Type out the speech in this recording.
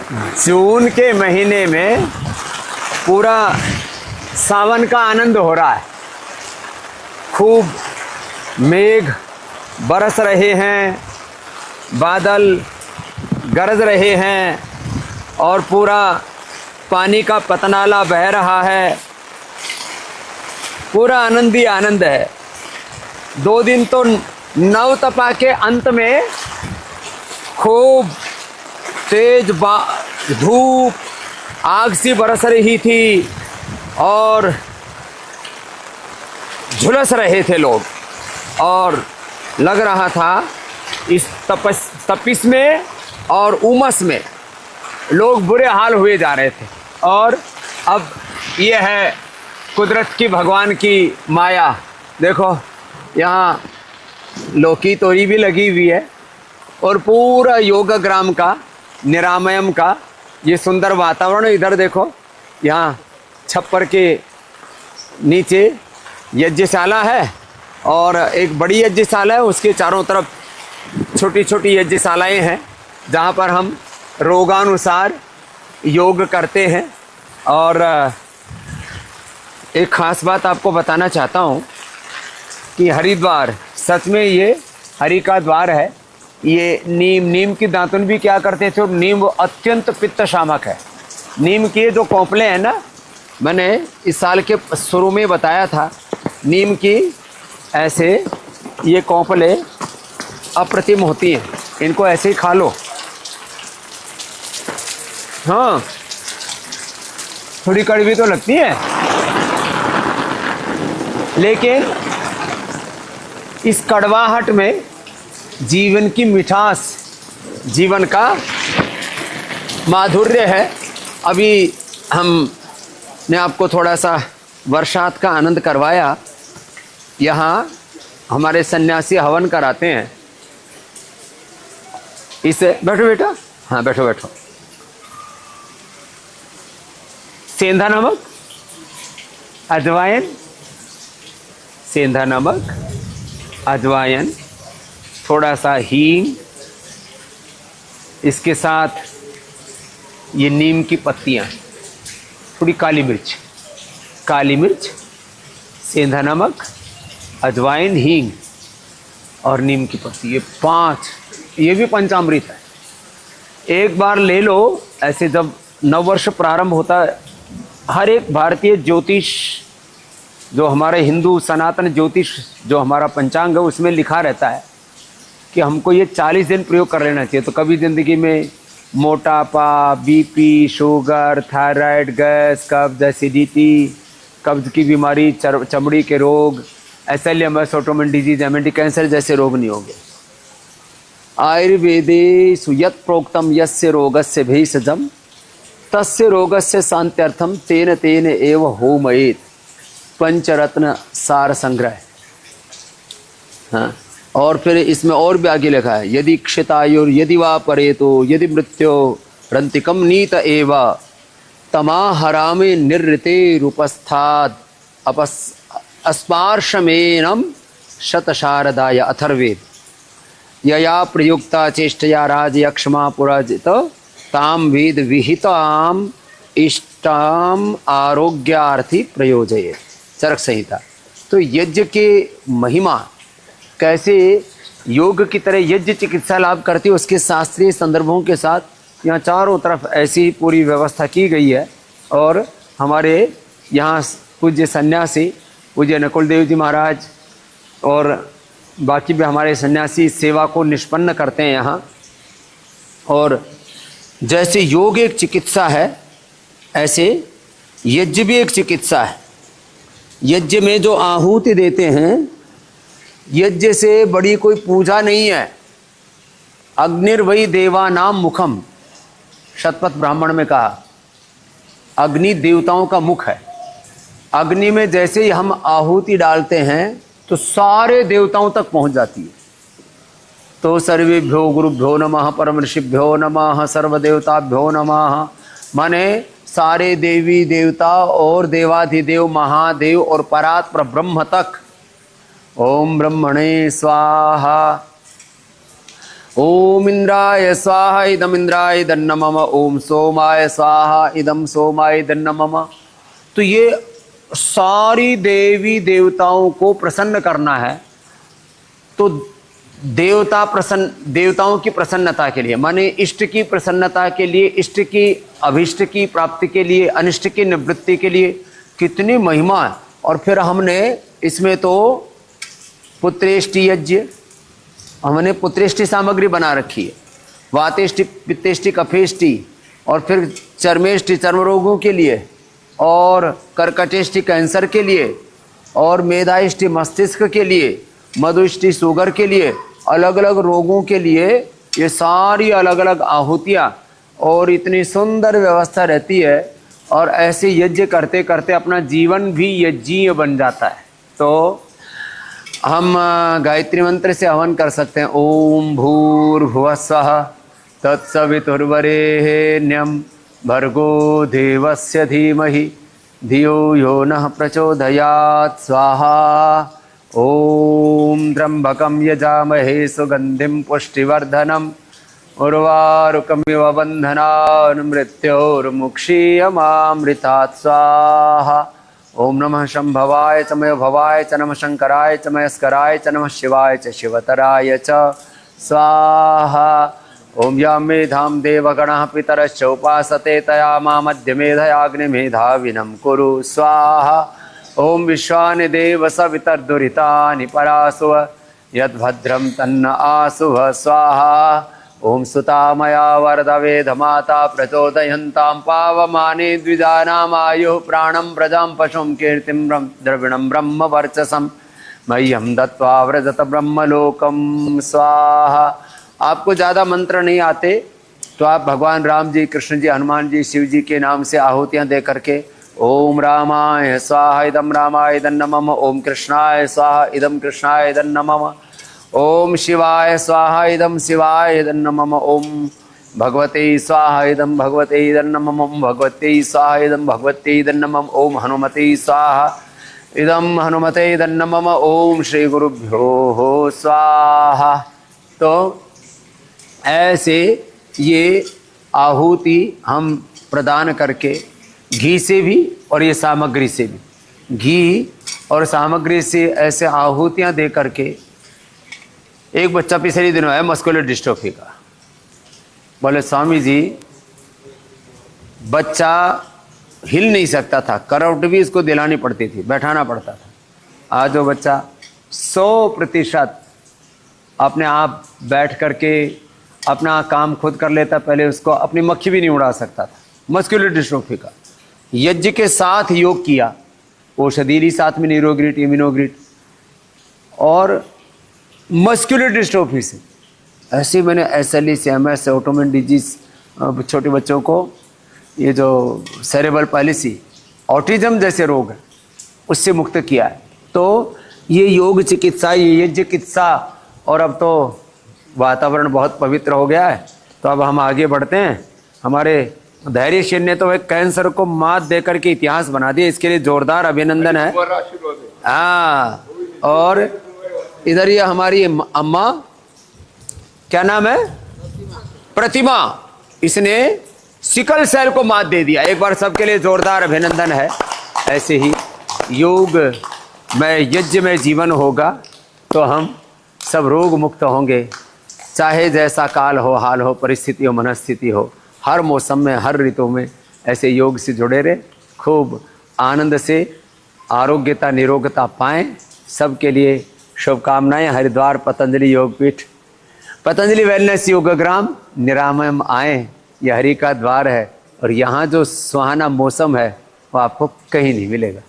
जून के महीने में पूरा सावन का आनंद हो रहा है। खूब मेघ बरस रहे हैं, बादल गरज रहे हैं और पूरा पानी का पतनाला बह रहा है। पूरा आनंद ही आनंद है। 2 दिन तो नवतपा के अंत में खूब तेज धूप आग सी बरस रही थी और झुलस रहे थे लोग, और लग रहा था इस तपिश में और उमस में लोग बुरे हाल हुए जा रहे थे। और अब ये है कुदरत की, भगवान की माया। देखो यहाँ लौकी तोरी भी लगी हुई है और पूरा योगग्राम का, निरामयम का ये सुंदर वातावरण। इधर देखो, यहाँ छप्पर के नीचे यज्ञशाला है और एक बड़ी यज्ञशाला है, उसके चारों तरफ छोटी छोटी यज्ञशालाएँ हैं जहाँ पर हम रोगानुसार योग करते हैं। और एक ख़ास बात आपको बताना चाहता हूँ कि हरिद्वार सच में ये हरि का द्वार है। ये नीम की दातुन भी क्या करते थे, और नीम अत्यंत पित्त शामक है। नीम के जो कोंपले हैं ना, मैंने इस साल के शुरू में बताया था, नीम की ऐसे ये कोंपले अप्रतिम होती हैं, इनको ऐसे ही खा लो। हाँ, थोड़ी कड़वी तो लगती है, लेकिन इस कड़वाहट में जीवन की मिठास, जीवन का माधुर्य है। अभी हमने आपको थोड़ा सा वर्षात का आनंद करवाया। यहाँ हमारे सन्यासी हवन कराते हैं। इसे बैठो बेटा, हाँ बैठो बैठो। सेंधा नमक, अजवाइन, सेंधा नमक, अजवाइन, थोड़ा सा हींग, इसके साथ ये नीम की पत्तियाँ, थोड़ी काली मिर्च, सेंधा नमक, अजवाइन, हींग और नीम की पत्ती, ये 5, ये भी पंचामृत है। एक बार ले लो। ऐसे जब नववर्ष प्रारंभ होता है, हर एक भारतीय ज्योतिष, जो हमारे हिंदू सनातन ज्योतिष, जो हमारा पंचांग है, उसमें लिखा रहता है कि हमको ये 40 दिन प्रयोग कर लेना चाहिए। तो कभी ज़िंदगी में मोटापा, बीपी, शुगर, थायराइड, गैस, कब्ज, एसिडिटी, कब्ज की बीमारी, चमड़ी के रोग, SLMS, autoimmune disease, MND, cancer जैसे रोग नहीं होंगे। आयुर्वेदे सुयत प्रोक्तम यस्य रोगस्य भेषजम तस्य रोगस्य शांत्यर्थम तेन तेन एव होमयेत, पंचरत्न सार संग्रह। हाँ, और फिर इसमें और भी आगे लिखा है, यदि क्षितायुर यदि वा परेतो यदि मृत्यो रंतिकम नीत एव तमाहरामे निर्ऋते रूपस्थाद अस्पार्शमेनम शतशारदाय अथर्वेद यया प्रयुक्ता चेष्टया राजयक्ष्मा पुराजित ताम वेद विहिताम इष्टाम आरोग्यार्थी प्रयोजये, चरक संहिता। तो यज्ञ के महिमा कैसे योग की तरह यज्ञ चिकित्सा लाभ करती है, उसके शास्त्रीय संदर्भों के साथ यहाँ चारों तरफ ऐसी पूरी व्यवस्था की गई है। और हमारे यहाँ पूज्य सन्यासी पूज्य नकुल देव जी महाराज और बाकी भी हमारे सन्यासी सेवा को निष्पन्न करते हैं यहाँ। और जैसे योग एक चिकित्सा है, ऐसे यज्ञ भी एक चिकित्सा है। यज्ञ में जो आहुति देते हैं, यज्ञ से बड़ी कोई पूजा नहीं है। अग्निर्वै देवानाम मुखम, शतपथ ब्राह्मण में कहा, अग्नि देवताओं का मुख है। अग्नि में जैसे ही हम आहुति डालते हैं तो सारे देवताओं तक पहुंच जाती है। तो सर्वेभ्यो गुरुभ्यो नमः, परम ऋषिभ्यो नमः, सर्वदेवताभ्यो नमः, माने सारे देवी देवता और देवाधिदेव महादेव और परात्पर ब्रह्म तक। ओम ब्रह्मणे स्वाहा। ओम इंद्राय स्वाहा इदम इंद्राय दन्नमम, ओम सोमाय स्वाहा इदम सोमाय दन्नमम। तो ये सारी देवी देवताओं को प्रसन्न करना है। तो देवताओं की प्रसन्नता के लिए, माने इष्ट की प्रसन्नता के लिए, इष्ट की अभिष्ट की प्राप्ति के लिए, अनिष्ट की निवृत्ति के लिए कितनी महिमा है। और फिर हमने इसमें तो पुत्रेष्टि यज्ञ, हमने पुत्रेष्टि सामग्री बना रखी है, वातेष्टि पित्तेष्टि कफेष्टि, और फिर चर्मेष्टि चर्म रोगों के लिए, और कर्कटेष्टि कैंसर के लिए, और मेधाइष्टि मस्तिष्क के लिए, मधुष्टि शुगर के लिए, अलग अलग रोगों के लिए ये सारी अलग अलग आहुतियाँ, और इतनी सुंदर व्यवस्था रहती है। और ऐसे यज्ञ करते करते अपना जीवन भी यज्ञीय बन जाता है। तो हम गायत्री मंत्र से हवन कर सकते हैं। ओम भूर्भुवस्सुः तत्सवितुर्वरेण्यं भर्गो देवस्य धीमहि धियो यो नः प्रचोदयात् स्वाहा। ओम त्र्यंबकं यजामहे सुगंधिं पुष्टिवर्धनम् उर्वारुकमिव बन्धनान् मृत्योर्मुक्षीयमामृतात् स्वाहा। ओम नमः शंभवाय च मय भवाय च नमः शंकराय च मयस्कराय च नमः शिवाय च शिवतराय च स्वाहा। ओम या मेधां देवगणः पितरश्च उपासते तया मामद्य मेधयाग्निमेधाविनं कुरु स्वाहा। ओम विश्वानि देव सवितर्दुरितानि परासुव यद्भद्रं तन्न आसुव स्वाहा। ओम सुता मया वरद वेदमाता प्रचोदयन्तां पावमाने द्विजानामायुः प्राणं प्रजां पशुं कीर्तिं द्रविणं ब्रह्म वर्चसं मह्यं दत्त्वा व्रजत ब्रह्मलोकं स्वाहा। आपको ज़्यादा मंत्र नहीं आते तो आप भगवान राम जी, कृष्ण जी, हनुमान जी, शिव जी के नाम से आहुतियाँ दे करके ओम रामाय स्वाहा इदं रामाय नमः, ओम कृष्णाय स्वाहा इदं कृष्णाय नमः, ओम शिवाय स्वाहा इदं शिवाय नमः, ओम भगवते स्वाहा इदं भगवते नमः, ओम भगवते स्वाहा इदं भगवते नमः, ओम हनुमते स्वाहा इदं हनुमते नमः, ओम श्री गुरुभ्यो स्वाहा। तो ऐसे ये आहुति हम प्रदान करके घी से भी और ये सामग्री से भी, घी और सामग्री से ऐसे आहुतियाँ दे करके। एक बच्चा पिछले दिनों है मस्कुलर डिस्ट्रोफी का, बोले स्वामी जी बच्चा हिल नहीं सकता था, करवट भी इसको दिलानी पड़ती थी, बैठाना पड़ता था। आज वो बच्चा 100% अपने आप बैठ करके अपना काम खुद कर लेता। पहले उसको अपनी मक्खी भी नहीं उड़ा सकता था। मस्कुलर डिस्ट्रोफी का यज्ञ के साथ योग किया, औषधि साथ में न्यूरोग्रिड, इम्यूनोग्रिड, और मस्कुलर डिस्ट्रोफी से ऐसे मैंने SLE, CMS, ऑटोमिन डिजीज, छोटे बच्चों को ये जो सेरेब्रल पैलिसी, ऑटिज्म जैसे रोग है उससे मुक्त किया है। तो ये योग चिकित्सा, ये यज्ञ चिकित्सा, और अब तो वातावरण बहुत पवित्र हो गया है। तो अब हम आगे बढ़ते हैं। हमारे धैर्यशील ने तो एक कैंसर को मात देकर के इतिहास बना दिया, इसके लिए जोरदार अभिनंदन है। हाँ, और इधर ये हमारी अम्मा, क्या नाम है, प्रतिमा, इसने सिकल सेल को मात दे दिया। एक बार सबके लिए जोरदार अभिनंदन है। ऐसे ही योग में, यज्ञ में जीवन होगा तो हम सब रोग मुक्त होंगे। चाहे जैसा काल हो, हाल हो, परिस्थिति हो, मनस्थिति हो, हर मौसम में, हर ऋतु में ऐसे योग से जुड़े रहे, खूब आनंद से आरोग्यता, निरोगता पाएं। सबके लिए शुभकामनाएं। हरिद्वार पतंजलि योगपीठ, पतंजलि वेलनेस योगग्राम निरामयम आए, यह हरि का द्वार है। और यहाँ जो सुहाना मौसम है वो आपको कहीं नहीं मिलेगा।